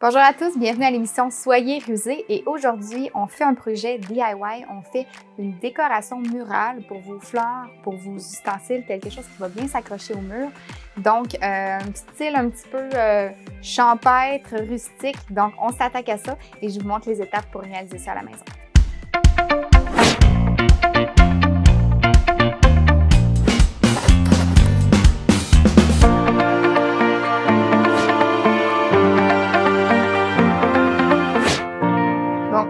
Bonjour à tous, bienvenue à l'émission Soyez rusés et aujourd'hui on fait un projet DIY, on fait une décoration murale pour vos fleurs, pour vos ustensiles, quelque chose qui va bien s'accrocher au mur. Donc un style un petit peu champêtre, rustique, donc on s'attaque à ça et je vous montre les étapes pour réaliser ça à la maison.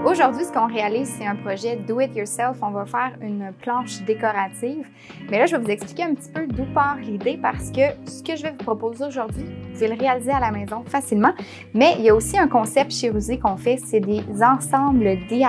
Aujourd'hui, ce qu'on réalise, c'est un projet Do It Yourself. On va faire une planche décorative. Mais là, je vais vous expliquer un petit peu d'où part l'idée parce que ce que je vais vous proposer aujourd'hui, vous pouvez le réaliser à la maison facilement. Mais il y a aussi un concept chez Rusé qu'on fait, c'est des ensembles DIY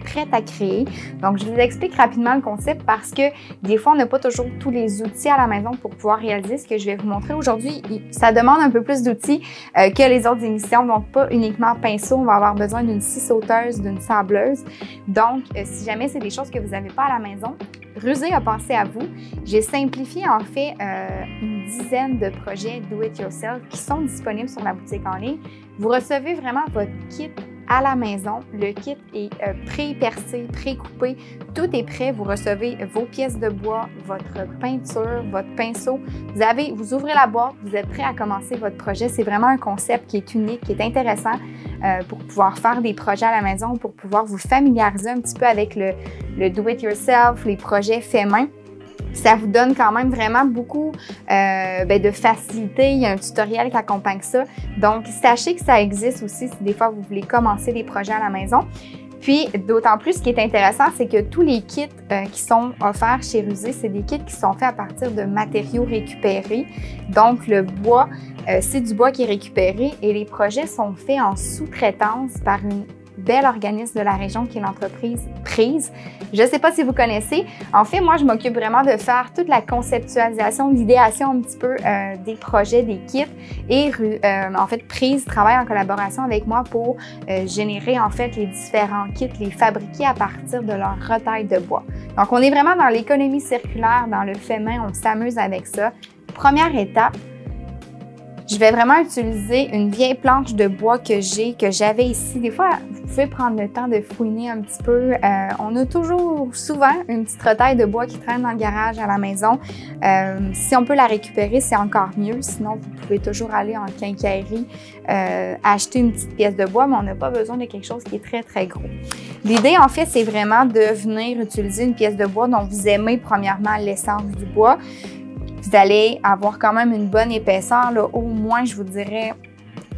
prêts à créer. Donc, je vous explique rapidement le concept parce que des fois, on n'a pas toujours tous les outils à la maison pour pouvoir réaliser ce que je vais vous montrer aujourd'hui. Ça demande un peu plus d'outils que les autres émissions. Donc, pas uniquement pinceau, on va avoir besoin d'une scie sauteuse, d'une sableuse. Donc, si jamais c'est des choses que vous n'avez pas à la maison, Rusé a pensé à vous. J'ai simplifié en fait une dizaine de projets Do It Yourself qui sont disponibles sur la boutique en ligne. Vous recevez vraiment votre kit à la maison. Le kit est pré-percé, pré-coupé. Tout est prêt. Vous recevez vos pièces de bois, votre peinture, votre pinceau. Vous ouvrez la boîte, vous êtes prêt à commencer votre projet. C'est vraiment un concept qui est unique, qui est intéressant pour pouvoir faire des projets à la maison, pour pouvoir vous familiariser un petit peu avec le do-it-yourself, les projets faits main. Ça vous donne quand même vraiment beaucoup de facilité. Il y a un tutoriel qui accompagne ça. Donc, sachez que ça existe aussi si des fois vous voulez commencer des projets à la maison. Puis, d'autant plus, ce qui est intéressant, c'est que tous les kits qui sont offerts chez Rusé, c'est des kits qui sont faits à partir de matériaux récupérés. Donc, le bois, c'est du bois qui est récupéré et les projets sont faits en sous-traitance par une bel organisme de la région qui est l'entreprise Prise. Je ne sais pas si vous connaissez. En fait, moi, je m'occupe vraiment de faire toute la conceptualisation, l'idéation un petit peu des projets, des kits. Et en fait, Prise travaille en collaboration avec moi pour générer en fait les différents kits, les fabriquer à partir de leur retail de bois. Donc, on est vraiment dans l'économie circulaire, dans le fait main, on s'amuse avec ça. Première étape, je vais vraiment utiliser une vieille planche de bois que j'avais ici. Des fois, vous pouvez prendre le temps de fouiner un petit peu. On a souvent une petite retaille de bois qui traîne dans le garage à la maison. Si on peut la récupérer, c'est encore mieux. Sinon, vous pouvez toujours aller en quincaillerie, acheter une petite pièce de bois, mais on n'a pas besoin de quelque chose qui est très, très gros. L'idée, en fait, c'est vraiment de venir utiliser une pièce de bois dont vous aimez premièrement l'essence du bois. Vous allez avoir quand même une bonne épaisseur, là, au moins, je vous dirais,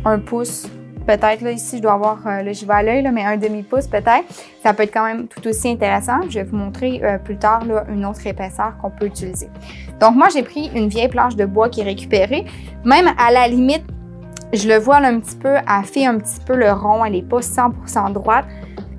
1 pouce. Peut-être, là, ici, je dois avoir, là, je vais à l'œil, là, mais un demi-pouce peut-être. Ça peut être quand même tout aussi intéressant. Je vais vous montrer plus tard, là, une autre épaisseur qu'on peut utiliser. Donc, moi, j'ai pris une vieille planche de bois qui est récupérée. Même à la limite, je le vois là, un petit peu, elle fait un petit peu le rond, elle n'est pas 100% droite.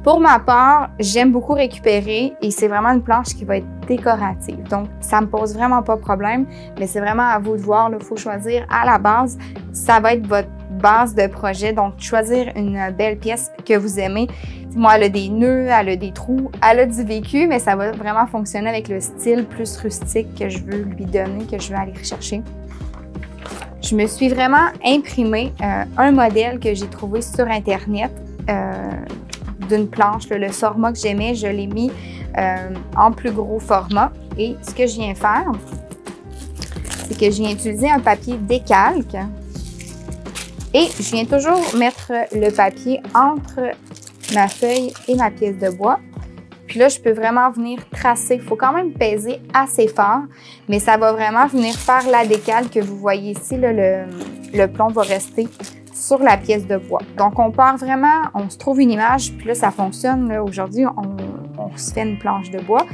Pour ma part, j'aime beaucoup récupérer et c'est vraiment une planche qui va être décorative. Donc, ça me pose vraiment pas de problème, mais c'est vraiment à vous de voir. Il faut choisir à la base. Ça va être votre base de projet. Donc, choisir une belle pièce que vous aimez. Moi, elle a des nœuds, elle a des trous, elle a du vécu, mais ça va vraiment fonctionner avec le style plus rustique que je veux lui donner, que je veux aller rechercher. Je me suis vraiment imprimé un modèle que j'ai trouvé sur Internet. D'une planche, le format que j'aimais, je l'ai mis en plus gros format. Et ce que je viens faire, c'est que je viens utiliser un papier décalque et je viens toujours mettre le papier entre ma feuille et ma pièce de bois. Puis là, je peux vraiment venir tracer. Il faut quand même peser assez fort, mais ça va vraiment venir faire la décalque que vous voyez ici. Là, le plomb va rester sur la pièce de bois. Donc, on part vraiment, on se trouve une image, puis là, ça fonctionne. Aujourd'hui, on se fait une planche de bois.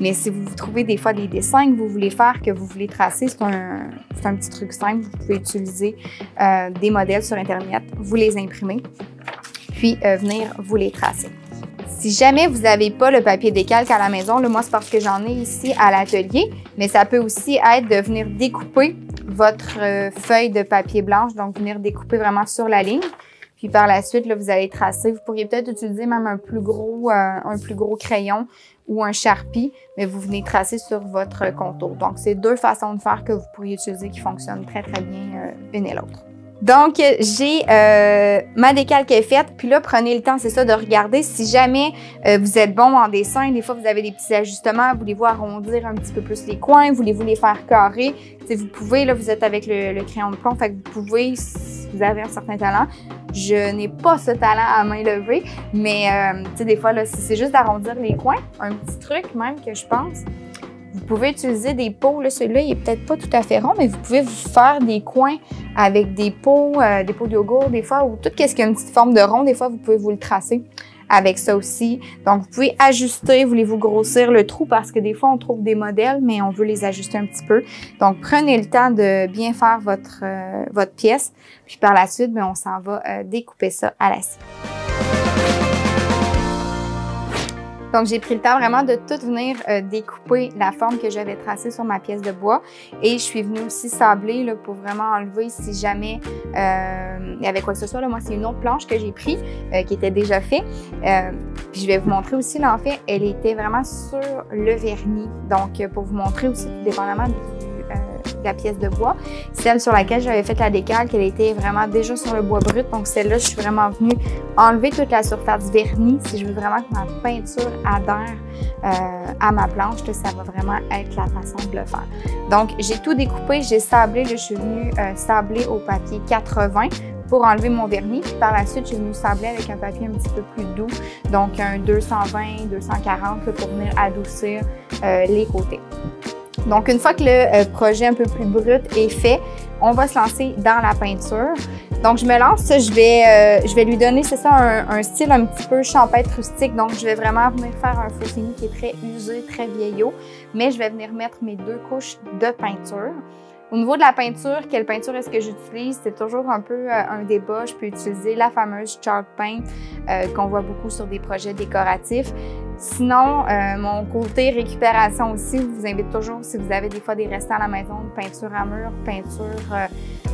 Mais si vous trouvez des fois des dessins que vous voulez faire, que vous voulez tracer, c'est un petit truc simple. Vous pouvez utiliser des modèles sur Internet, vous les imprimez, puis venir vous les tracer. Si jamais vous n'avez pas le papier décalque à la maison, là, moi, c'est parce que j'en ai ici à l'atelier, mais ça peut aussi être de venir découper votre feuille de papier blanche, donc venir découper vraiment sur la ligne. Puis par la suite, là, vous allez tracer. Vous pourriez peut-être utiliser même un plus gros crayon ou un Sharpie, mais vous venez tracer sur votre contour. Donc, c'est deux façons de faire que vous pourriez utiliser qui fonctionnent très, très bien une et l'autre. Donc, j'ai ma décale qui est faite. Puis là, prenez le temps, c'est ça, de regarder si jamais vous êtes bon en dessin. Des fois, vous avez des petits ajustements. Voulez-vous arrondir un petit peu plus les coins? Voulez-vous les faire carrés? T'sais, vous pouvez, là, vous êtes avec le crayon de plomb. Fait que vous pouvez, si vous avez un certain talent. Je n'ai pas ce talent à main levée. Mais, tu sais, des fois, là, c'est juste d'arrondir les coins. Un petit truc même que je pense. Vous pouvez utiliser des pots, là, celui-là, il est peut-être pas tout à fait rond, mais vous pouvez vous faire des coins avec des pots de yogourt, des fois, ou tout ce qui a une petite forme de rond, des fois, vous pouvez vous le tracer avec ça aussi. Donc, vous pouvez ajuster, voulez-vous grossir le trou, parce que des fois, on trouve des modèles, mais on veut les ajuster un petit peu. Donc, prenez le temps de bien faire votre pièce, puis par la suite, bien, on s'en va découper ça à la scie. Donc, j'ai pris le temps vraiment de tout venir découper la forme que j'avais tracée sur ma pièce de bois. Et je suis venue aussi sabler là, pour vraiment enlever si jamais il y avait quoi que ce soit. Là, moi, c'est une autre planche que j'ai prise qui était déjà faite. Puis je vais vous montrer aussi, là, en fait, elle était vraiment sur le vernis. Donc, pour vous montrer aussi, tout dépendamment de la pièce de bois. Celle sur laquelle j'avais fait la décale, qu'elle était vraiment déjà sur le bois brut. Donc celle-là, je suis vraiment venue enlever toute la surface vernie. Si je veux vraiment que ma peinture adhère à ma planche, là, ça va vraiment être la façon de le faire. Donc j'ai tout découpé, j'ai sablé. Là, je suis venue sabler au papier 80 pour enlever mon vernis. Puis par la suite, je suis venue sabler avec un papier un petit peu plus doux, donc un 220, 240 là, pour venir adoucir les côtés. Donc, une fois que le projet un peu plus brut est fait, on va se lancer dans la peinture. Donc, je me lance, je vais lui donner, c'est ça, un style un petit peu champêtre rustique. Donc, je vais vraiment venir faire un faux fini qui est très usé, très vieillot, mais je vais venir mettre mes 2 couches de peinture. Au niveau de la peinture, quelle peinture est-ce que j'utilise? C'est toujours un peu un débat. Je peux utiliser la fameuse chalk paint qu'on voit beaucoup sur des projets décoratifs. Sinon, mon côté récupération aussi, je vous invite toujours, si vous avez des fois des restants à la maison, peinture à mur, peinture,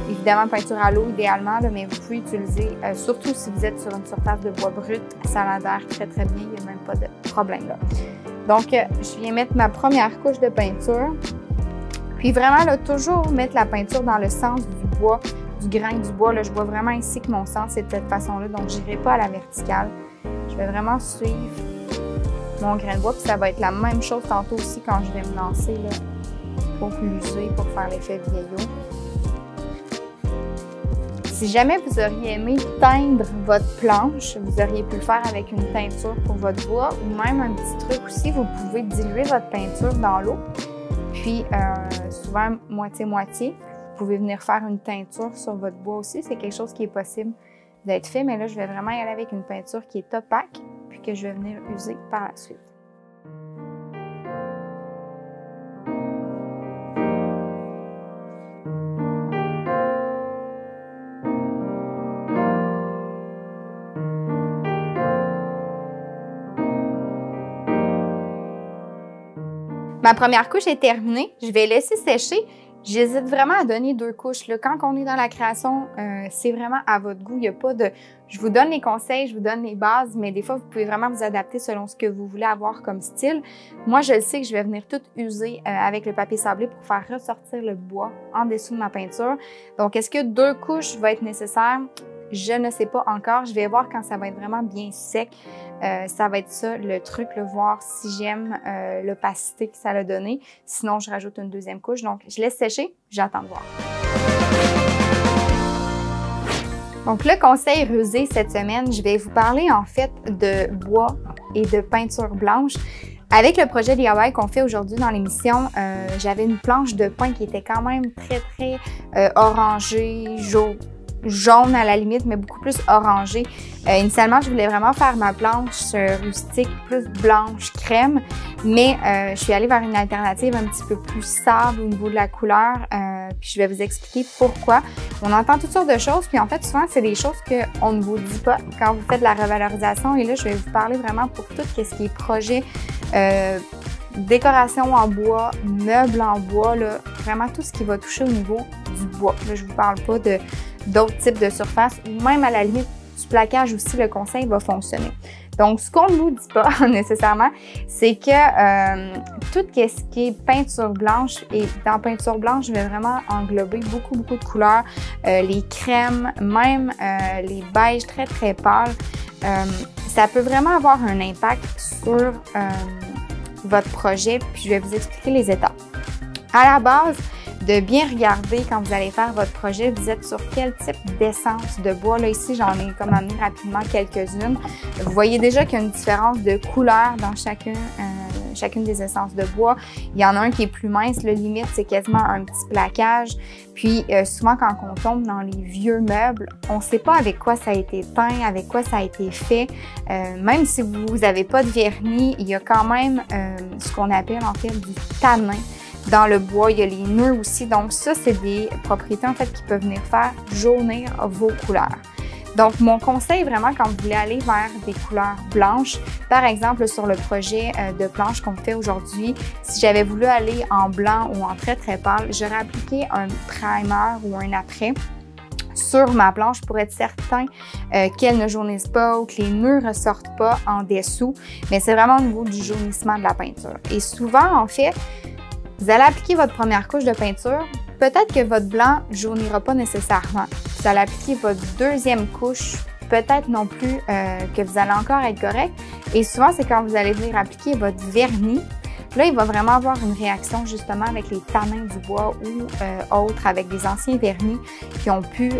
évidemment peinture à l'eau idéalement, là, mais vous pouvez utiliser, surtout si vous êtes sur une surface de bois brut, ça adhère très très bien, il n'y a même pas de problème là. Donc, je viens mettre ma première couche de peinture. Puis vraiment, là, toujours mettre la peinture dans le sens du bois, du grain du bois. Là, je vois vraiment ici que mon sens est de cette façon-là, donc je n'irai pas à la verticale. Je vais vraiment suivre mon grain de bois, puis ça va être la même chose tantôt aussi quand je vais me lancer là, pour l'user, pour faire l'effet vieillot. Si jamais vous auriez aimé teindre votre planche, vous auriez pu le faire avec une teinture pour votre bois, ou même un petit truc aussi, vous pouvez diluer votre peinture dans l'eau. Puis, souvent, moitié-moitié. Vous pouvez venir faire une teinture sur votre bois aussi. C'est quelque chose qui est possible d'être fait. Mais là, je vais vraiment y aller avec une peinture qui est opaque, puis que je vais venir user par la suite. Ma première couche est terminée. Je vais laisser sécher. J'hésite vraiment à donner 2 couches. Là, quand on est dans la création, c'est vraiment à votre goût. Il n'y a pas de... Je vous donne les conseils, je vous donne les bases, mais des fois, vous pouvez vraiment vous adapter selon ce que vous voulez avoir comme style. Moi, je le sais que je vais venir tout user avec le papier sablé pour faire ressortir le bois en dessous de ma peinture. Donc, est-ce que 2 couches va être nécessaire? Je ne sais pas encore. Je vais voir quand ça va être vraiment bien sec. Ça va être ça le truc, le voir si j'aime l'opacité que ça a donné. Sinon, je rajoute une 2e couche. Donc, je laisse sécher. J'attends de voir. Donc, le conseil rusé cette semaine, je vais vous parler en fait de bois et de peinture blanche. Avec le projet DIY qu'on fait aujourd'hui dans l'émission, j'avais une planche de pain qui était quand même très orangée, jaune à la limite, mais beaucoup plus orangé. Initialement, je voulais vraiment faire ma planche rustique plus blanche crème, mais je suis allée vers une alternative un petit peu plus sable au niveau de la couleur, puis je vais vous expliquer pourquoi. On entend toutes sortes de choses, puis en fait, souvent, c'est des choses qu'on ne vous dit pas quand vous faites de la revalorisation, et là, je vais vous parler vraiment pour tout ce qui est projet, décoration en bois, meubles en bois, là, vraiment tout ce qui va toucher au niveau du bois. Là, je ne vous parle pas d'autres types de surfaces, ou même à la limite, tu plaquage aussi, le conseil va fonctionner. Donc, ce qu'on ne nous dit pas nécessairement, c'est que tout ce qui est peinture blanche, et dans peinture blanche, je vais vraiment englober beaucoup de couleurs, les crèmes, même les beiges très, très pâles. Ça peut vraiment avoir un impact sur votre projet, puis je vais vous expliquer les étapes. À la base, de bien regarder quand vous allez faire votre projet, vous êtes sur quel type d'essence de bois. Là, ici, j'en ai comme amené rapidement quelques-unes. Vous voyez déjà qu'il y a une différence de couleur dans chacune des essences de bois. Il y en a un qui est plus mince, le limite, c'est quasiment un petit plaquage. Puis, souvent, quand on tombe dans les vieux meubles, on ne sait pas avec quoi ça a été teint, avec quoi ça a été fait. Même si vous n'avez pas de vernis, il y a quand même ce qu'on appelle en fait du tanin. Dans le bois, il y a les nœuds aussi. Donc ça, c'est des propriétés en fait qui peuvent venir faire jaunir vos couleurs. Donc mon conseil vraiment quand vous voulez aller vers des couleurs blanches, par exemple sur le projet de planche qu'on fait aujourd'hui, si j'avais voulu aller en blanc ou en très très pâle, j'aurais appliqué un primer ou un après sur ma planche pour être certain qu'elle ne jaunisse pas ou que les nœuds ne ressortent pas en dessous. Mais c'est vraiment au niveau du jaunissement de la peinture. Et souvent, en fait, vous allez appliquer votre première couche de peinture, peut-être que votre blanc ne jaunira pas nécessairement. Vous allez appliquer votre deuxième couche, peut-être non plus que vous allez encore être correct. Et souvent, c'est quand vous allez venir appliquer votre vernis. Là, il va vraiment avoir une réaction justement avec les tanins du bois ou autres, avec des anciens vernis qui ont pu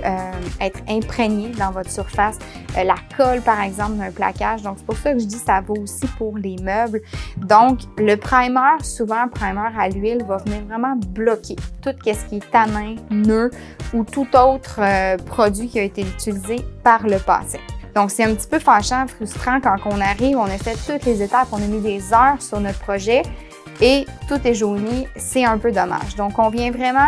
être imprégnés dans votre surface. La colle, par exemple, d'un plaquage. Donc, c'est pour ça que je dis que ça vaut aussi pour les meubles. Donc, le primer, souvent, un primer à l'huile va venir vraiment bloquer tout ce qui est tanin, nœud ou tout autre produit qui a été utilisé par le passé. Donc, c'est un petit peu fâchant, frustrant quand on arrive, on a fait toutes les étapes, on a mis des heures sur notre projet et tout est jauni, c'est un peu dommage. Donc, on vient vraiment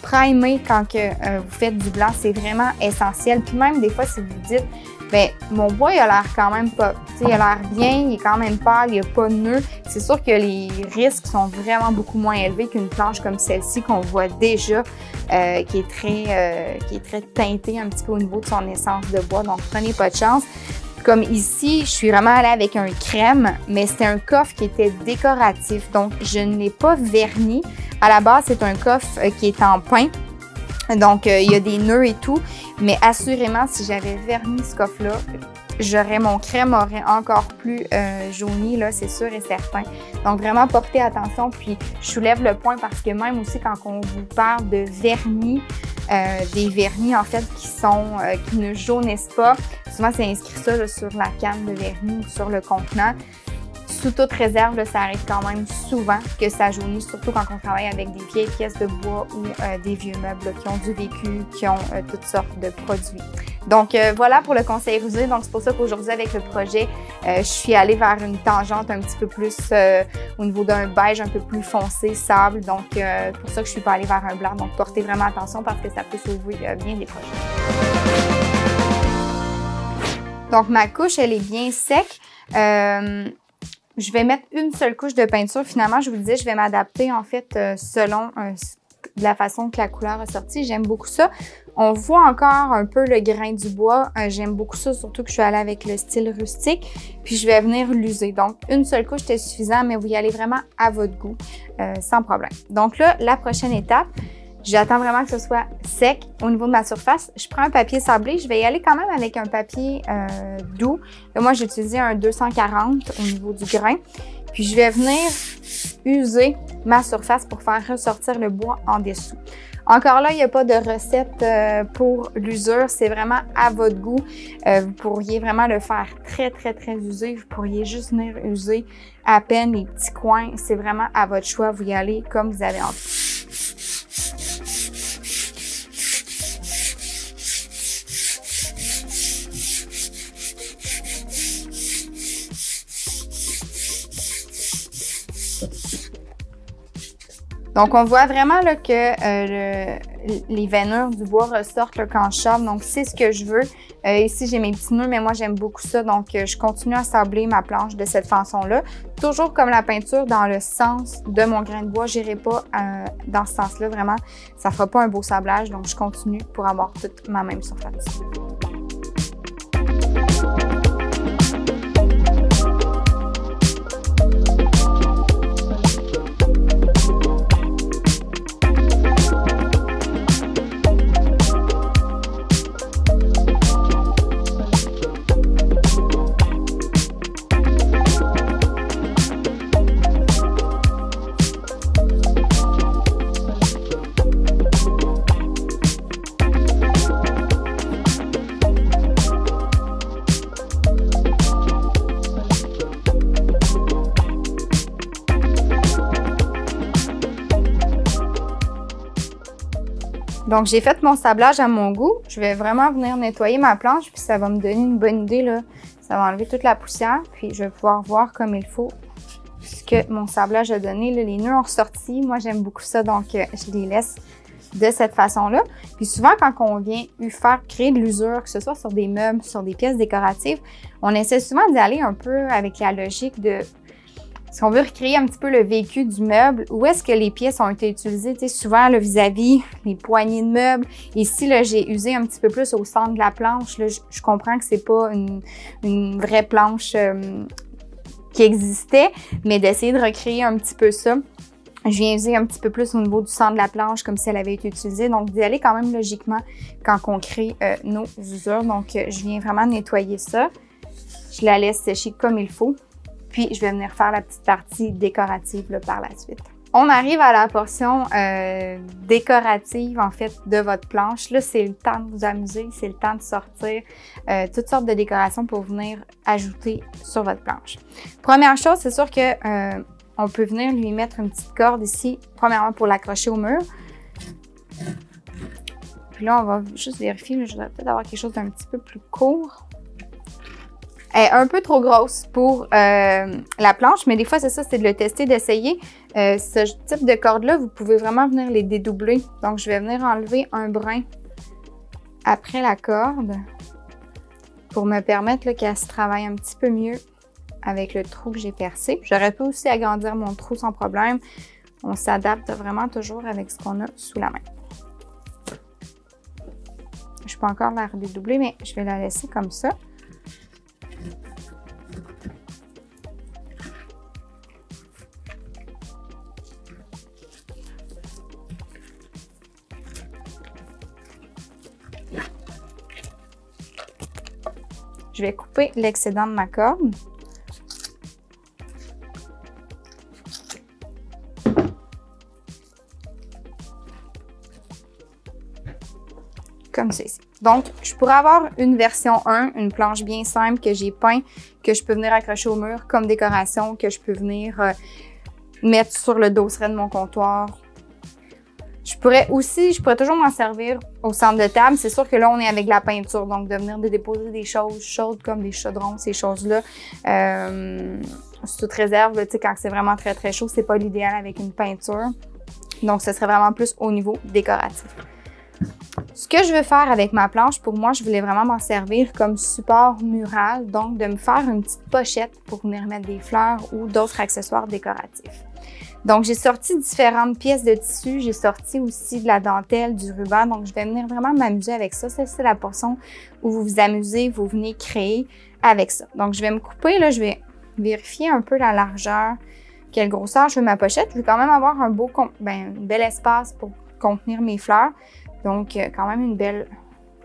primer quand vous faites du blanc, c'est vraiment essentiel. Puis même des fois, si vous dites, bien, mon bois, il a l'air quand même pas, tu sais, il a l'air bien, il est quand même pâle, il n'y a pas de nœud. C'est sûr que les risques sont vraiment beaucoup moins élevés qu'une planche comme celle-ci qu'on voit déjà, qui est très teintée un petit peu au niveau de son essence de bois. Donc, prenez pas de chance. Comme ici, je suis vraiment allée avec un crème, mais c'était un coffre qui était décoratif. Donc, je ne l'ai pas verni. À la base, c'est un coffre qui est en pain. Donc, il y a des nœuds et tout. Mais assurément, si j'avais verni ce coffre-là, mon crème aurait encore plus jauni, là, c'est sûr et certain. Donc, vraiment, portez attention. Puis, je soulève le point parce que même aussi quand on vous parle de vernis, des vernis, en fait, qui ne jaunissent pas, souvent, c'est inscrit ça là, sur la canne de vernis ou sur le contenant. Sous toute réserve, là, ça arrive quand même souvent que ça jaunisse, surtout quand on travaille avec des vieilles pièces de bois ou des vieux meubles là, qui ont du vécu, qui ont toutes sortes de produits. Donc, voilà pour le conseil rusé. Donc, c'est pour ça qu'aujourd'hui, avec le projet, je suis allée vers une tangente un petit peu plus au niveau d'un beige un peu plus foncé, sable. Donc, pour ça que je suis pas allée vers un blanc. Donc, portez vraiment attention parce que ça peut sauver bien des projets. Donc, ma couche, elle est bien sec. Je vais mettre une seule couche de peinture. Finalement, je vous disais, je vais m'adapter en fait selon la façon que la couleur est sortie. J'aime beaucoup ça. On voit encore un peu le grain du bois. J'aime beaucoup ça, surtout que je suis allée avec le style rustique. Puis je vais venir l'user. Donc, une seule couche était suffisant, mais vous y allez vraiment à votre goût, sans problème. Donc là, la prochaine étape, j'attends vraiment que ce soit sec au niveau de ma surface. Je prends un papier sablé. Je vais y aller quand même avec un papier doux. Là, moi, j'ai utilisé un 240 au niveau du grain. Puis, je vais venir user ma surface pour faire ressortir le bois en dessous. Encore là, il n'y a pas de recette pour l'usure. C'est vraiment à votre goût. Vous pourriez vraiment le faire très, très, très usé. Vous pourriez juste venir user à peine les petits coins. C'est vraiment à votre choix. Vous y allez comme vous avez envie. Donc, on voit vraiment là, que les veinures du bois ressortent là, quand je sable. Donc, c'est ce que je veux. Ici, j'ai mes petits nœuds, mais moi, j'aime beaucoup ça. Donc, je continue à sabler ma planche de cette façon-là. Toujours comme la peinture dans le sens de mon grain de bois. Je n'irai pas dans ce sens-là. Vraiment, ça ne fera pas un beau sablage. Donc, je continue pour avoir toute ma même surface. Donc, j'ai fait mon sablage à mon goût. Je vais vraiment venir nettoyer ma planche, puis ça va me donner une bonne idée, là. Ça va enlever toute la poussière, puis je vais pouvoir voir comme il faut ce que mon sablage a donné. Là, les nœuds ont ressorti. Moi, j'aime beaucoup ça, donc je les laisse de cette façon-là. Puis souvent, quand on vient faire créer de l'usure, que ce soit sur des meubles, sur des pièces décoratives, on essaie souvent d'y aller un peu avec la logique de... Si on veut recréer un petit peu le vécu du meuble, où est-ce que les pièces ont été utilisées? Tu sais, souvent, vis-à-vis les poignées de meubles. Ici, là, j'ai usé un petit peu plus au centre de la planche. Là, je comprends que c'est pas une vraie planche qui existait, mais d'essayer de recréer un petit peu ça. Je viens user un petit peu plus au niveau du centre de la planche, comme si elle avait été utilisée. Donc, d'y aller quand même logiquement quand on crée nos usures. Donc, je viens vraiment nettoyer ça. Je la laisse sécher comme il faut. Puis, je vais venir faire la petite partie décorative là, par la suite. On arrive à la portion décorative, en fait, de votre planche. Là, c'est le temps de vous amuser, c'est le temps de sortir toutes sortes de décorations pour venir ajouter sur votre planche. Première chose, c'est sûr que on peut venir lui mettre une petite corde ici, premièrement pour l'accrocher au mur. Puis là, on va juste vérifier, mais je voudrais peut-être avoir quelque chose d'un petit peu plus court. Elle est un peu trop grosse pour la planche, mais des fois, c'est ça, c'est de le tester, d'essayer. Ce type de corde-là, vous pouvez vraiment venir les dédoubler. Donc, je vais venir enlever un brin après la corde pour me permettre qu'elle se travaille un petit peu mieux avec le trou que j'ai percé. J'aurais pu aussi agrandir mon trou sans problème. On s'adapte vraiment toujours avec ce qu'on a sous la main. Je peux encore la redédoubler, mais je vais la laisser comme ça. Je vais couper l'excédent de ma corde. Comme ceci. Donc, je pourrais avoir une version 1, une planche bien simple que j'ai peint, que je peux venir accrocher au mur comme décoration, que je peux venir mettre sur le dosseret de mon comptoir. Je pourrais toujours m'en servir au centre de table. C'est sûr que là, on est avec la peinture, donc de venir déposer des choses chaudes comme des chaudrons, ces choses-là. C'est toute réserve, tu sais, quand c'est vraiment très, très chaud, c'est pas l'idéal avec une peinture. Donc, ce serait vraiment plus au niveau décoratif. Ce que je veux faire avec ma planche, pour moi, je voulais vraiment m'en servir comme support mural, donc de me faire une petite pochette pour venir mettre des fleurs ou d'autres accessoires décoratifs. Donc, j'ai sorti différentes pièces de tissu, j'ai sorti aussi de la dentelle, du ruban, donc je vais venir vraiment m'amuser avec ça. Ça, c'est la portion où vous vous amusez, vous venez créer avec ça. Donc, je vais me couper, là, je vais vérifier un peu la largeur, quelle grosseur je veux ma pochette. Je vais quand même avoir un bel espace pour contenir mes fleurs. Donc, quand même une belle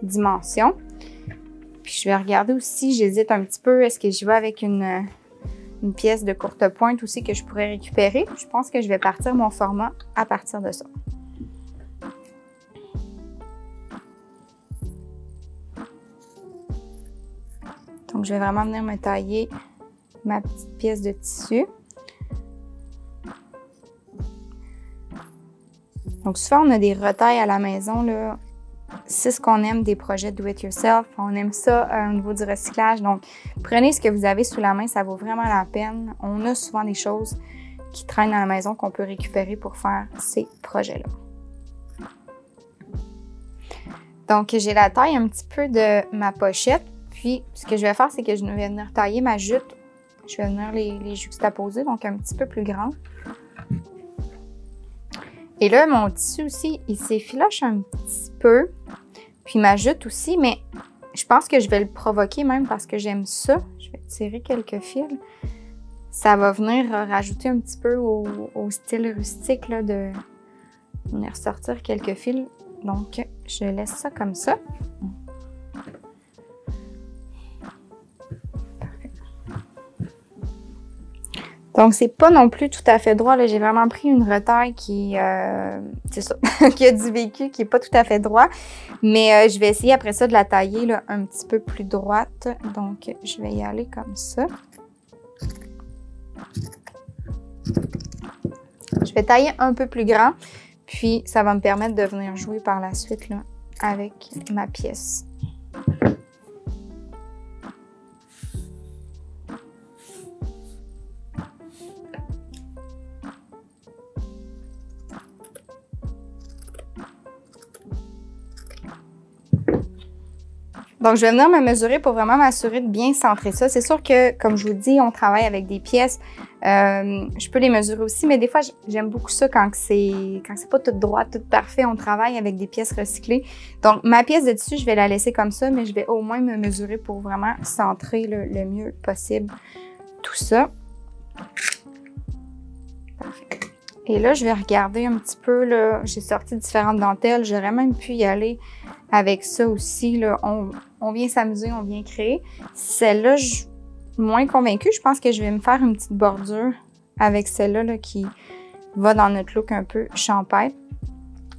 dimension. Puis, je vais regarder aussi, j'hésite un petit peu, est-ce que j'y vais avec une pièce de courte pointe aussi que je pourrais récupérer. Je pense que je vais partir mon format à partir de ça. Donc, je vais vraiment venir me tailler ma petite pièce de tissu. Donc, souvent, on a des retailles à la maison, là. C'est ce qu'on aime des projets do-it-yourself. On aime ça au niveau du recyclage. Donc, prenez ce que vous avez sous la main, ça vaut vraiment la peine. On a souvent des choses qui traînent à la maison qu'on peut récupérer pour faire ces projets-là. Donc, j'ai la taille un petit peu de ma pochette. Puis, ce que je vais faire, c'est que je vais venir tailler ma jute. Je vais venir les juxtaposer, donc un petit peu plus grand. Et là, mon tissu aussi, il s'effiloche un petit peu. Puis ma jute aussi, mais je pense que je vais le provoquer même parce que j'aime ça. Je vais tirer quelques fils. Ça va venir rajouter un petit peu au style rustique là, de venir sortir quelques fils. Donc, je laisse ça comme ça. Donc, c'est pas non plus tout à fait droit. J'ai vraiment pris une retaille qui, c'est ça, qui a du vécu, qui est pas tout à fait droit. Mais je vais essayer après ça de la tailler là, un petit peu plus droite. Donc, je vais y aller comme ça. Je vais tailler un peu plus grand. Puis, ça va me permettre de venir jouer par la suite là, avec ma pièce. Donc, je vais venir me mesurer pour vraiment m'assurer de bien centrer ça. C'est sûr que, comme je vous dis, on travaille avec des pièces. Je peux les mesurer aussi, mais des fois, j'aime beaucoup ça quand c'est pas tout droit, tout parfait. On travaille avec des pièces recyclées. Donc, ma pièce de dessus, je vais la laisser comme ça, mais je vais au moins me mesurer pour vraiment centrer le mieux possible tout ça. Parfait. Et là, je vais regarder un petit peu, là, j'ai sorti différentes dentelles. J'aurais même pu y aller avec ça aussi, là. On vient s'amuser, on vient créer. Celle-là, je suis moins convaincue. Je pense que je vais me faire une petite bordure avec celle-là là, qui va dans notre look un peu champêtre.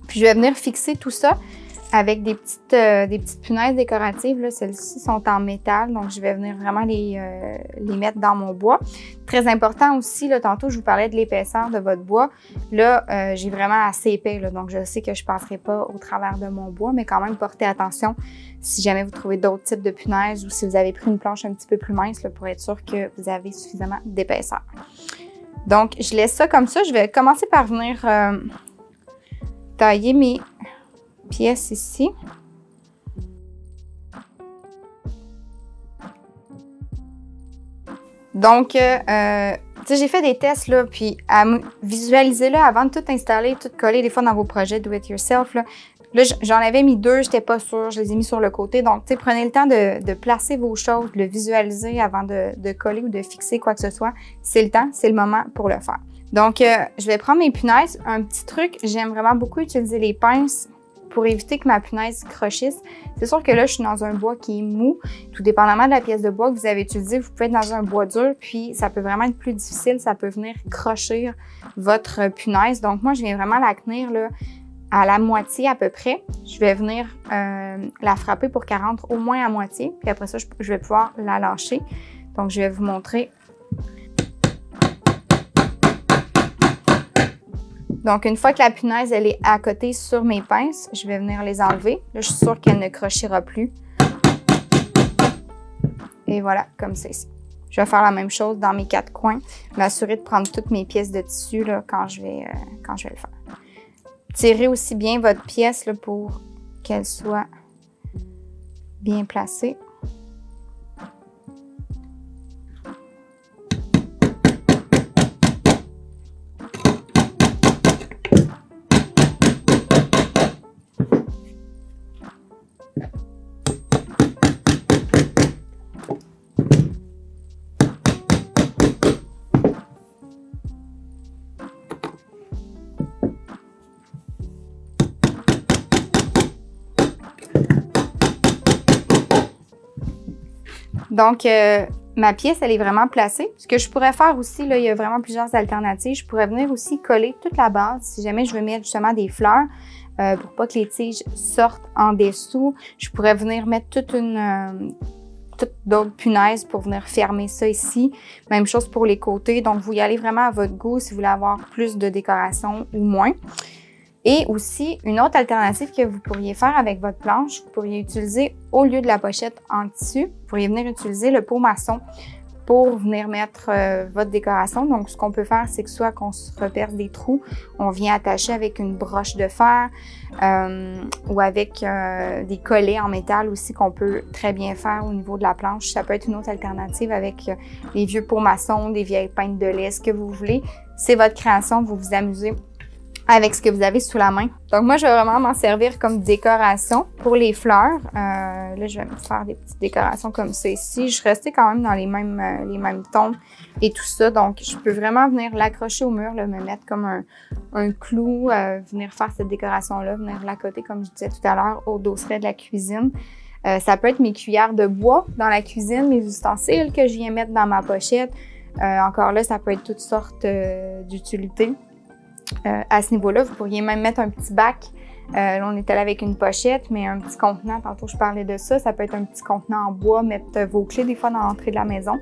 Puis je vais venir fixer tout ça avec des petites punaises décoratives. Celles-ci sont en métal, donc je vais venir vraiment les mettre dans mon bois. Très important aussi, là, tantôt je vous parlais de l'épaisseur de votre bois. Là, j'ai vraiment assez épais, là, donc je sais que je ne passerai pas au travers de mon bois, mais quand même portez attention si jamais vous trouvez d'autres types de punaises ou si vous avez pris une planche un petit peu plus mince là, pour être sûr que vous avez suffisamment d'épaisseur. Donc, je laisse ça comme ça. Je vais commencer par venir tailler mes pièces ici. Donc, j'ai fait des tests, là, puis visualisez-le avant de tout installer, tout coller, des fois dans vos projets do it yourself, là. Là, j'en avais mis 2, j'étais pas sûre, je les ai mis sur le côté. Donc, prenez le temps de placer vos choses, de le visualiser avant de coller ou de fixer quoi que ce soit. C'est le temps, c'est le moment pour le faire. Donc, je vais prendre mes punaises. Un petit truc, j'aime vraiment beaucoup utiliser les pinces pour éviter que ma punaise crochisse. C'est sûr que là, je suis dans un bois qui est mou. Tout dépendamment de la pièce de bois que vous avez utilisée, vous pouvez être dans un bois dur, puis ça peut vraiment être plus difficile. Ça peut venir crochir votre punaise. Donc, moi, je viens vraiment la tenir là, à la moitié à peu près. Je vais venir la frapper pour qu'elle rentre au moins à moitié. Puis après ça, je vais pouvoir la lâcher. Donc, je vais vous montrer. Donc, une fois que la punaise, elle est à côté sur mes pinces, je vais venir les enlever. Là, je suis sûre qu'elle ne crochira plus. Et voilà, comme c'est ici. Je vais faire la même chose dans mes 4 coins. M'assurer de prendre toutes mes pièces de tissu là, quand je vais le faire. Tirez aussi bien votre pièce là, pour qu'elle soit bien placée. Donc, ma pièce, elle est vraiment placée. Ce que je pourrais faire aussi, là, il y a vraiment plusieurs alternatives. Je pourrais venir aussi coller toute la base si jamais je veux mettre justement des fleurs pour pas que les tiges sortent en dessous. Je pourrais venir mettre toutes d'autres punaises pour venir fermer ça ici. Même chose pour les côtés. Donc, vous y allez vraiment à votre goût si vous voulez avoir plus de décoration ou moins. Et aussi, une autre alternative que vous pourriez faire avec votre planche, vous pourriez utiliser, au lieu de la pochette en tissu, vous pourriez venir utiliser le pot maçon pour venir mettre votre décoration. Donc, ce qu'on peut faire, c'est que soit qu'on se reperce des trous, on vient attacher avec une broche de fer ou avec des collets en métal aussi qu'on peut très bien faire au niveau de la planche. Ça peut être une autre alternative avec les vieux pots maçons, des vieilles peintes de lait, ce que vous voulez. C'est votre création, vous vous amusez avec ce que vous avez sous la main. Donc moi, je vais vraiment m'en servir comme décoration pour les fleurs. Là, je vais me faire des petites décorations comme ça ici. Je restais quand même dans les mêmes tons et tout ça. Donc, je peux vraiment venir l'accrocher au mur, là, me mettre comme un clou, venir faire cette décoration-là, venir l'accoter, comme je disais tout à l'heure, au dosseret de la cuisine. Ça peut être mes cuillères de bois dans la cuisine, mes ustensiles que je viens mettre dans ma pochette. Encore là, ça peut être toutes sortes d'utilités. À ce niveau-là, vous pourriez même mettre un petit bac Là, on est allé avec une pochette, mais un petit contenant, tantôt je parlais de ça. Ça peut être un petit contenant en bois, mettre vos clés des fois dans l'entrée de la maison.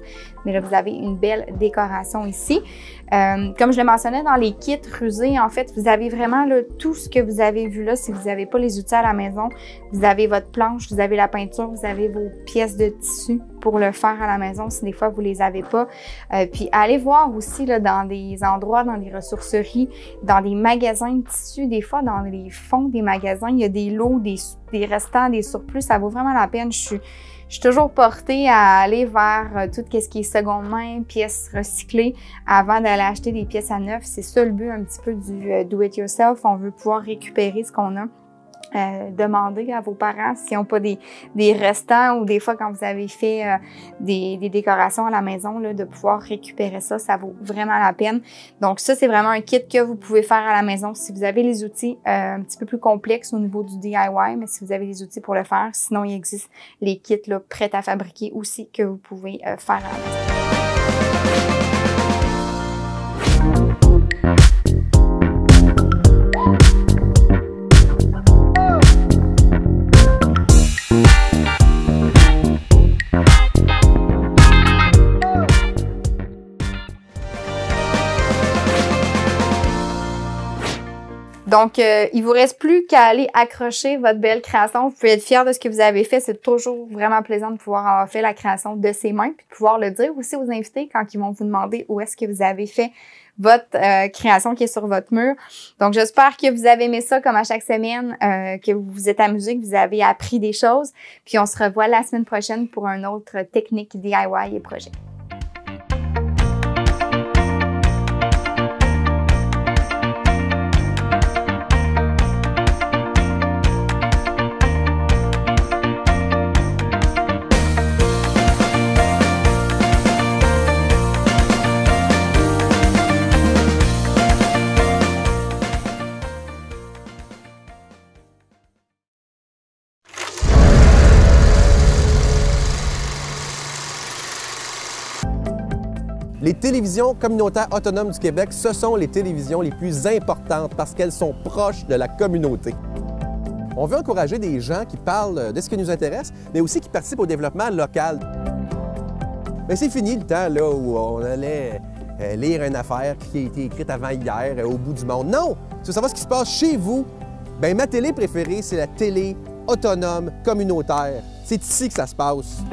Mais là, vous avez une belle décoration ici. Comme je le mentionnais dans les kits rusés, en fait, vous avez vraiment là, tout ce que vous avez vu là. Si vous n'avez pas les outils à la maison, vous avez votre planche, vous avez la peinture, vous avez vos pièces de tissu pour le faire à la maison si des fois vous les avez pas. Puis allez voir aussi là, dans des endroits, dans des ressourceries, dans des magasins de tissus, des fois dans les fonds des magasins, il y a des lots, des restants, des surplus. Ça vaut vraiment la peine. Je suis toujours portée à aller vers tout ce qui est seconde main, pièces recyclées, avant d'aller acheter des pièces à neuf. C'est ça le but un petit peu du do-it-yourself. On veut pouvoir récupérer ce qu'on a. Demandez à vos parents s'ils n'ont pas des restants ou des fois quand vous avez fait des décorations à la maison, là, de pouvoir récupérer ça, ça vaut vraiment la peine. Donc ça, c'est vraiment un kit que vous pouvez faire à la maison si vous avez les outils un petit peu plus complexes au niveau du DIY, mais si vous avez les outils pour le faire. Sinon, il existe les kits là, prêts à fabriquer aussi que vous pouvez faire à la maison. Donc, il vous reste plus qu'à aller accrocher votre belle création. Vous pouvez être fier de ce que vous avez fait. C'est toujours vraiment plaisant de pouvoir avoir fait la création de ses mains, puis de pouvoir le dire aussi aux invités quand ils vont vous demander où est-ce que vous avez fait votre création qui est sur votre mur. Donc, j'espère que vous avez aimé ça comme à chaque semaine, que vous vous êtes amusés, que vous avez appris des choses. Puis, on se revoit la semaine prochaine pour un autre technique DIY et projet. Les télévisions communautaires autonomes du Québec, ce sont les télévisions les plus importantes parce qu'elles sont proches de la communauté. On veut encourager des gens qui parlent de ce qui nous intéresse, mais aussi qui participent au développement local. Mais c'est fini le temps là, où on allait lire une affaire qui a été écrite avant hier au bout du monde. Non! Si vous savez ce qui se passe chez vous, bien, ma télé préférée, c'est la télé autonome communautaire. C'est ici que ça se passe.